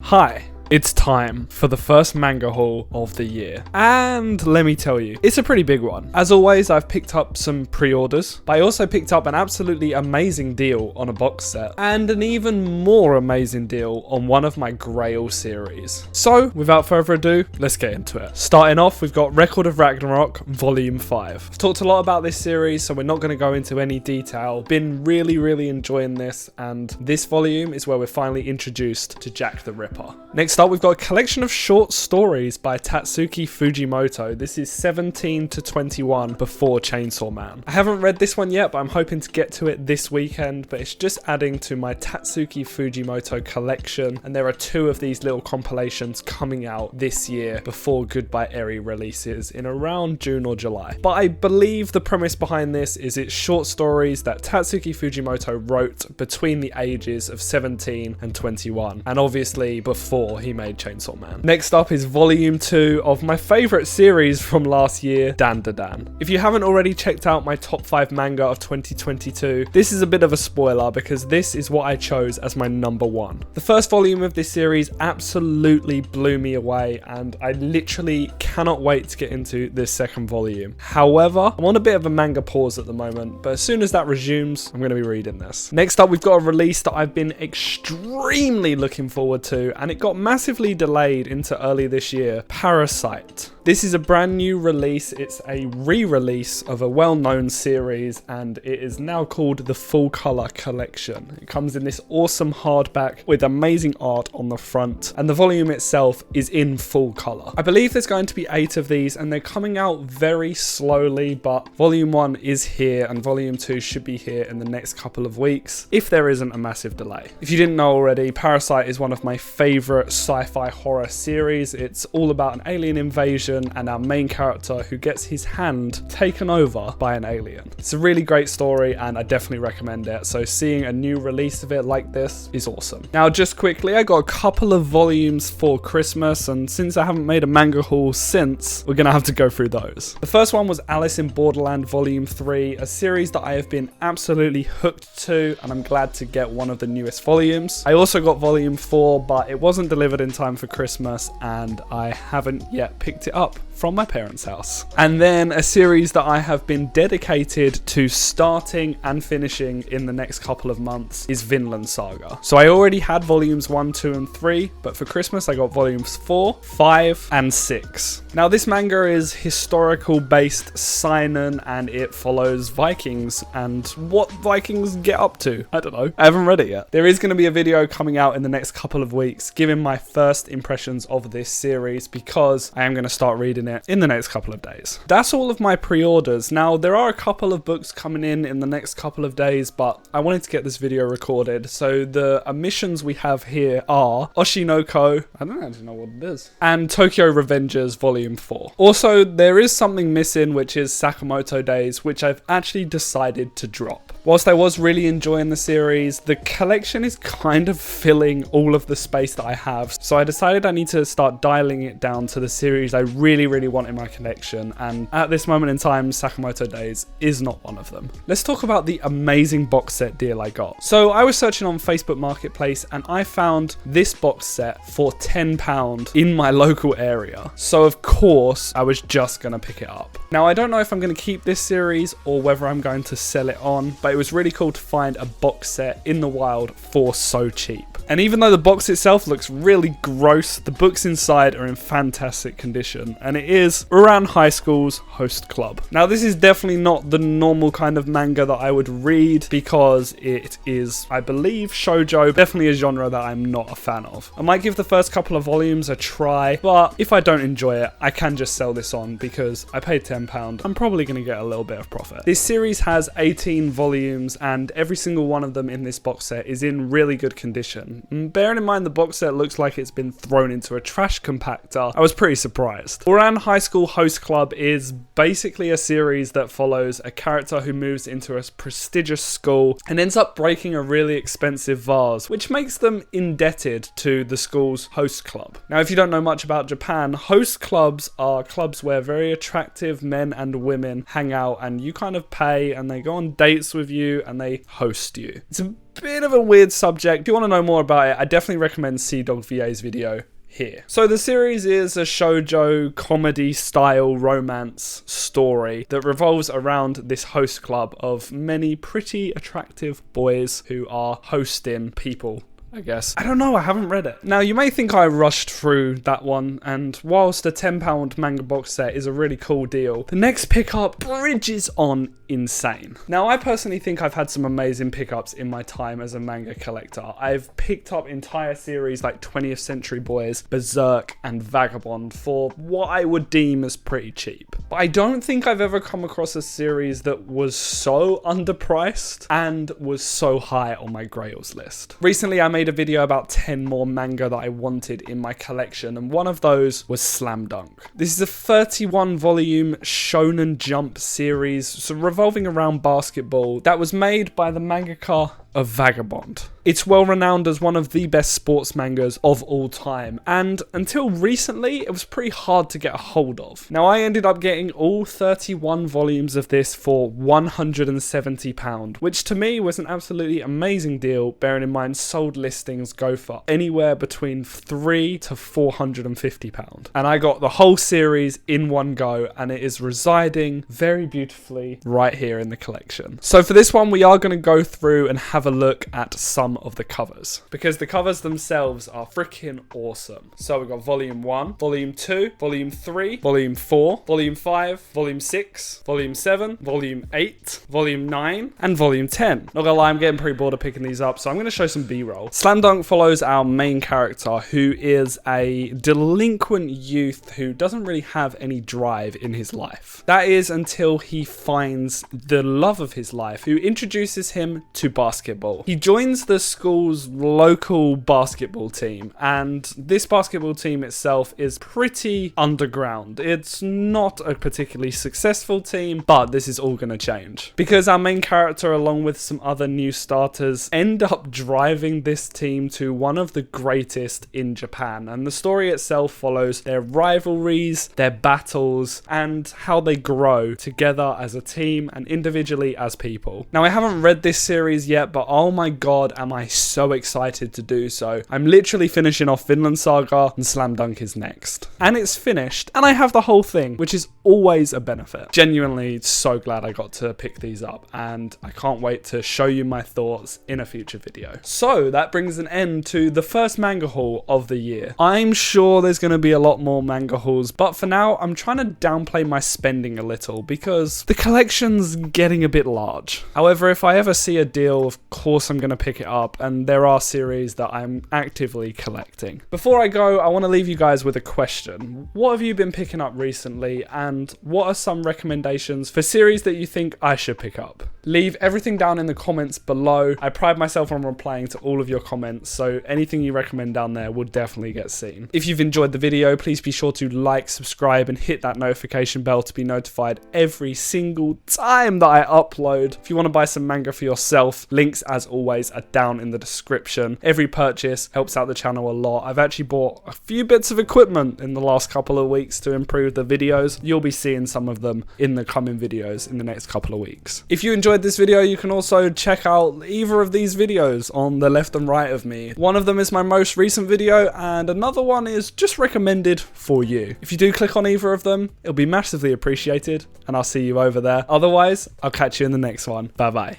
Hi, it's time for the first manga haul of the year. And let me tell you, it's a pretty big one. As always, I've picked up some pre-orders, but I also picked up an absolutely amazing deal on a box set and an even more amazing deal on one of my Grail series. So, without further ado, let's get into it. Starting off, we've got Record of Ragnarok Volume 5. I've talked a lot about this series, so we're not going to go into any detail. Been really enjoying this, and this volume is where we're finally introduced to Jack the Ripper. Next up, we've got a collection of short stories by Tatsuki Fujimoto. This is 17 to 21 before Chainsaw Man. I haven't read this one yet, but I'm hoping to get to it this weekend, but it's just adding to my Tatsuki Fujimoto collection, and there are two of these little compilations coming out this year before Goodbye Eri releases in around June or July. But I believe the premise behind this is it's short stories that Tatsuki Fujimoto wrote between the ages of 17 and 21, and obviously before he made Chainsaw Man. Next up is Volume 2 of my favourite series from last year, Dan Da Dan. If you haven't already checked out my top 5 manga of 2022, this is a bit of a spoiler because this is what I chose as my number 1. The first volume of this series absolutely blew me away, and I literally cannot wait to get into this second volume. However, I'm on a bit of a manga pause at the moment, but as soon as that resumes, I'm going to be reading this. Next up, we've got a release that I've been extremely looking forward to, and it got massively delayed into early this year, Parasite. This is a brand new release. It's a re-release of a well-known series, and it is now called the Full Color Collection. It comes in this awesome hardback with amazing art on the front, and the volume itself is in full color. I believe there's going to be 8 of these, and they're coming out very slowly, but volume 1 is here, and volume 2 should be here in the next couple of weeks, if there isn't a massive delay. If you didn't know already, Parasite is one of my favorite sci-fi horror series. It's all about an alien invasion and our main character who gets his hand taken over by an alien. It's a really great story, and I definitely recommend it. So seeing a new release of it like this is awesome. Now, just quickly, I got a couple of volumes for Christmas, and since I haven't made a manga haul since, we're gonna have to go through those. The first one was Alice in Borderland Volume 3, a series that I have been absolutely hooked to, and I'm glad to get one of the newest volumes. I also got Volume 4, but it wasn't delivered in time for Christmas, and I haven't yet picked it up from my parents' house. And then a series that I have been dedicated to starting and finishing in the next couple of months is Vinland Saga. So I already had volumes 1, 2, and 3, but for Christmas I got volumes 4, 5, and 6. Now this manga is historical based seinen, and it follows Vikings and what Vikings get up to. I don't know. I haven't read it yet. There is going to be a video coming out in the next couple of weeks giving my first impressions of this series, because I am going to start reading it in the next couple of days. That's all of my pre-orders. Now, there are a couple of books coming in the next couple of days, but I wanted to get this video recorded. So the omissions we have here are Oshinoko, I don't actually know what it is, and Tokyo Revengers Volume 4. Also, there is something missing, which is Sakamoto Days, which I've actually decided to drop. Whilst I was really enjoying the series, the collection is kind of filling all of the space that I have. So I decided I need to start dialing it down to the series I really want in my collection. And at this moment in time, Sakamoto Days is not one of them. Let's talk about the amazing box set deal I got. So I was searching on Facebook Marketplace, and I found this box set for £10 in my local area. So of course, I was just gonna pick it up. Now, I don't know if I'm gonna keep this series or whether I'm going to sell it on, but it was really cool to find a box set in the wild for so cheap. And even though the box itself looks really gross, the books inside are in fantastic condition, and it is around high school's host club. Now, this is definitely not the normal kind of manga that I would read, because it is, I believe, shoujo, definitely a genre that I'm not a fan of. I might give the first couple of volumes a try, but if I don't enjoy it, I can just sell this on because I paid £10. I'm probably going to get a little bit of profit. This series has 18 volumes, and every single one of them in this box set is in really good condition. Bearing in mind the box set looks like it's been thrown into a trash compactor, I was pretty surprised. Ouran High School Host Club is basically a series that follows a character who moves into a prestigious school and ends up breaking a really expensive vase, which makes them indebted to the school's host club. Now, if you don't know much about Japan, host clubs are clubs where very attractive men and women hang out, and you kind of pay and they go on dates with you and they host you. It's a bit of a weird subject. If you want to know more about it, I definitely recommend Dog VA's video here. So the series is a shoujo comedy style romance story that revolves around this host club of many pretty attractive boys who are hosting people, I guess. I don't know, I haven't read it. Now, you may think I rushed through that one, and whilst the £10 manga box set is a really cool deal, the next pickup bridges on insane. Now, I personally think I've had some amazing pickups in my time as a manga collector. I've picked up entire series like 20th Century Boys, Berserk, and Vagabond for what I would deem as pretty cheap. But I don't think I've ever come across a series that was so underpriced and was so high on my Grails list. Recently, I made a video about 10 more manga that I wanted in my collection, and one of those was Slam Dunk. This is a 31 volume Shonen Jump series, so revolving around basketball, that was made by the mangaka of Vagabond. It's well renowned as one of the best sports mangas of all time, and until recently it was pretty hard to get a hold of. Now, I ended up getting all 31 volumes of this for £170, which to me was an absolutely amazing deal, bearing in mind sold listings go for anywhere between £300 to £450. And I got the whole series in one go, and it is residing very beautifully right here in the collection. So for this one, we are going to go through and have a look at some of the covers, because the covers themselves are freaking awesome. So we've got volume 1, volume 2, volume 3, volume 4, volume 5, volume 6, volume 7, volume 8, volume 9, and volume 10. Not gonna lie, I'm getting pretty bored of picking these up, so I'm gonna show some B-roll. Slam Dunk follows our main character, who is a delinquent youth who doesn't really have any drive in his life. That is until he finds the love of his life, who introduces him to basketball. He joins the school's local basketball team, and this basketball team itself is pretty underground. It's not a particularly successful team, but this is all going to change, because our main character, along with some other new starters, end up driving this team to one of the greatest in Japan, and the story itself follows their rivalries, their battles, and how they grow together as a team and individually as people. Now, I haven't read this series yet, but oh my god, am I so excited to do so. I'm literally finishing off Vinland Saga, and Slam Dunk is next. And it's finished, and I have the whole thing, which is always a benefit. Genuinely so glad I got to pick these up, and I can't wait to show you my thoughts in a future video. So that brings an end to the first manga haul of the year. I'm sure there's going to be a lot more manga hauls, but for now I'm trying to downplay my spending a little, because the collection's getting a bit large. However, if I ever see a deal, of course I'm going to pick it up, and there are series that I'm actively collecting. Before I go, I want to leave you guys with a question. What have you been picking up recently, and what are some recommendations for series that you think I should pick up? Leave everything down in the comments below. I pride myself on replying to all of your comments, so anything you recommend down there will definitely get seen. If you've enjoyed the video, please be sure to like, subscribe, and hit that notification bell to be notified every single time that I upload. If you want to buy some manga for yourself, links as always are down in the description. Every purchase helps out the channel a lot. I've actually bought a few bits of equipment in the last couple of weeks to improve the videos. You'll be seeing some of them in the coming videos in the next couple of weeks. If you enjoyed this video, you can also check out either of these videos on the left and right of me. One of them is my most recent video, and another one is just recommended for you. If you do click on either of them, it'll be massively appreciated, and I'll see you over there. Otherwise, I'll catch you in the next one. Bye bye.